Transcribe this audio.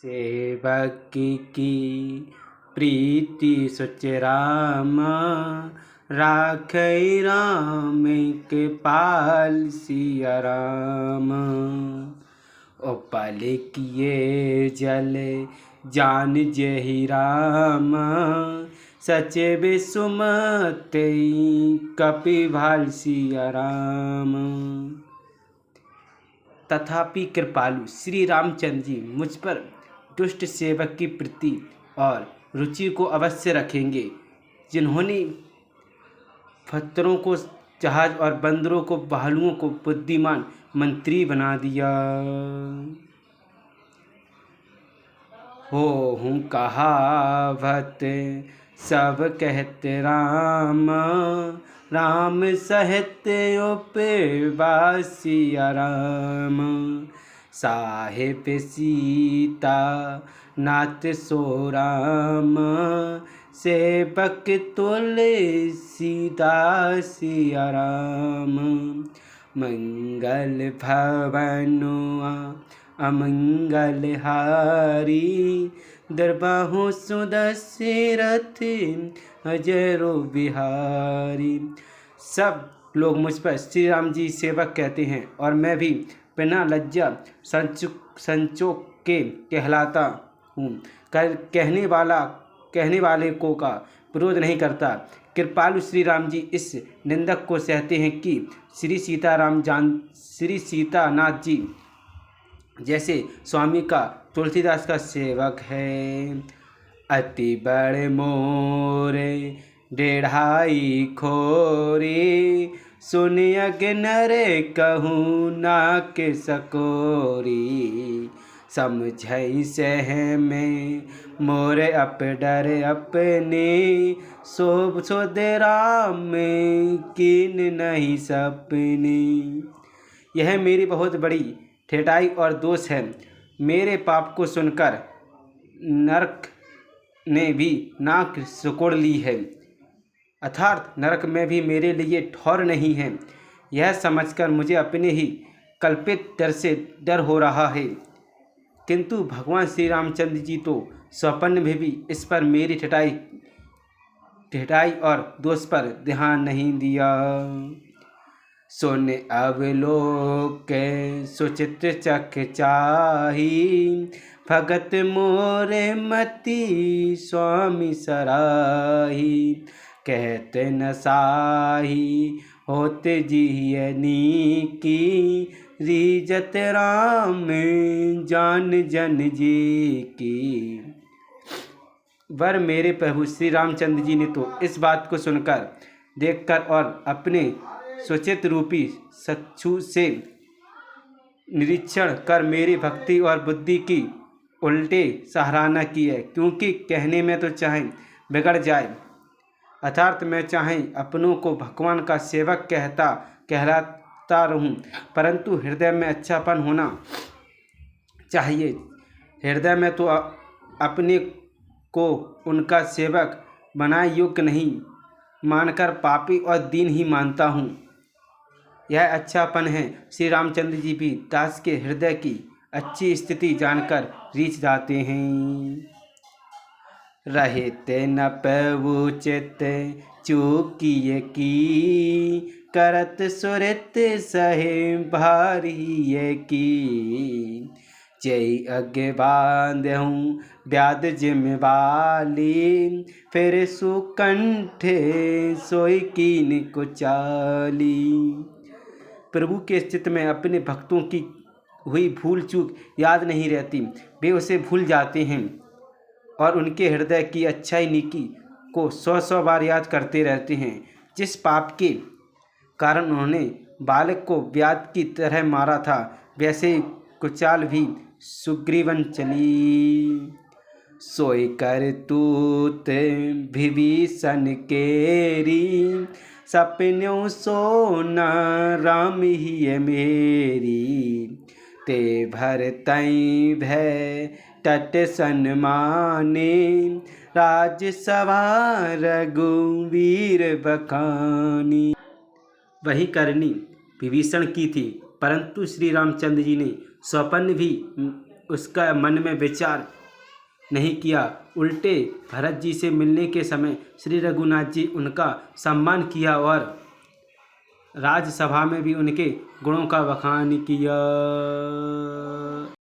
सेवक की प्रीति सोच राम, राखै राम के पाल सिया राम। ओ पल किए जल जान जेहि राम, सचे बिसुमते कपि भाल सिया राम। तथापि कृपालु श्री रामचंद्र जी मुझ पर दुष्ट सेवक की प्रीति और रुचि को अवश्य रखेंगे, जिन्होंने फत्तरों को जहाज और बंदरों को भालुओं को बुद्धिमान मंत्री बना दिया। हो हूँ कहावत सब कहते राम, राम सहित उपवासिया राम। साहिब सीता नाथ सो राम, सेवक तुलसीदास सिया राम। मंगल भवनुआ अमंगल हारी, दरबाहु सुदशरथ अजरो बिहारी। सब लोग मुझ पर श्री राम जी सेवक कहते हैं और मैं भी बिना लज्जा संचोक के कहलाता हूँ। कहने वाले को का विरोध नहीं करता। कृपालु श्री राम जी इस निंदक को सहते हैं कि श्री सीतानाथ जी जैसे स्वामी का तुलसीदास का सेवक है। अति बड़े मोरे डेढ़ाई खोरी, सुन यज्ञ नरे कहूँ ना के सकोरी। समझई सह में मोरे अप डर अपने, शोभ सोद राम कीन नहीं सपने। यह मेरी बहुत बड़ी ठेठाई और दोष है। मेरे पाप को सुनकर नरक ने भी नाक सिकोड़ ली है, अर्थात नरक में भी मेरे लिए ठौर नहीं है। यह समझकर मुझे अपने ही कल्पित डर से डर हो रहा है, किंतु भगवान श्री रामचंद्र जी तो स्वप्न में भी इस पर मेरी ठेठाई और दोष पर ध्यान नहीं दिया। सुन अवलोक सुचित्र चख चाही, भगत मोरे मति स्वामी सराही। कहते न साही होते जियनी की, रीजत राम जान जन जी की। वर मेरे प्रभु श्री रामचंद्र जी ने तो इस बात को सुनकर देखकर और अपने सुचित रूपी चक्षु से निरीक्षण कर मेरी भक्ति और बुद्धि की उल्टे सराहना की है। क्योंकि कहने में तो चाहे बिगड़ जाए, अर्थात मैं चाहे अपनों को भगवान का सेवक कहलाता रहूं, परंतु हृदय में अच्छापन होना चाहिए। हृदय में तो अपने को उनका सेवक बनाए योग्य नहीं मानकर पापी और दीन ही मानता हूँ। यह अच्छापन है। श्री रामचंद्र जी भी दास के हृदय की अच्छी स्थिति जानकर रीझ जाते हैं। रहते न पवु चित चूकिए की, करत सुरत सहे भारी की। जय अज्ञ बांधहूँ व्याध जिम्वाली, फिर सुकंठे सोई कीन कुचाली। प्रभु के चित्त में अपने भक्तों की हुई भूल चूक याद नहीं रहती, वे उसे भूल जाते हैं और उनके हृदय की अच्छाई नीकी को 100 बार याद करते रहते हैं। जिस पाप के कारण उन्होंने बालक को व्याध की तरह मारा था, वैसे ही कुचाल भी सुग्रीवन चली। सोई कर तूत विभीषण केरी, सपन्यों सोना राम ही है मेरी। ते भर तई भय तट सन्माने, राजसभा रघुवीर बखानी। वही करनी विभीषण की थी, परंतु श्री रामचंद्र जी ने स्वप्न भी उसका मन में विचार नहीं किया। उल्टे भरत जी से मिलने के समय श्री रघुनाथ जी उनका सम्मान किया और राजसभा में भी उनके गुणों का बखान किया।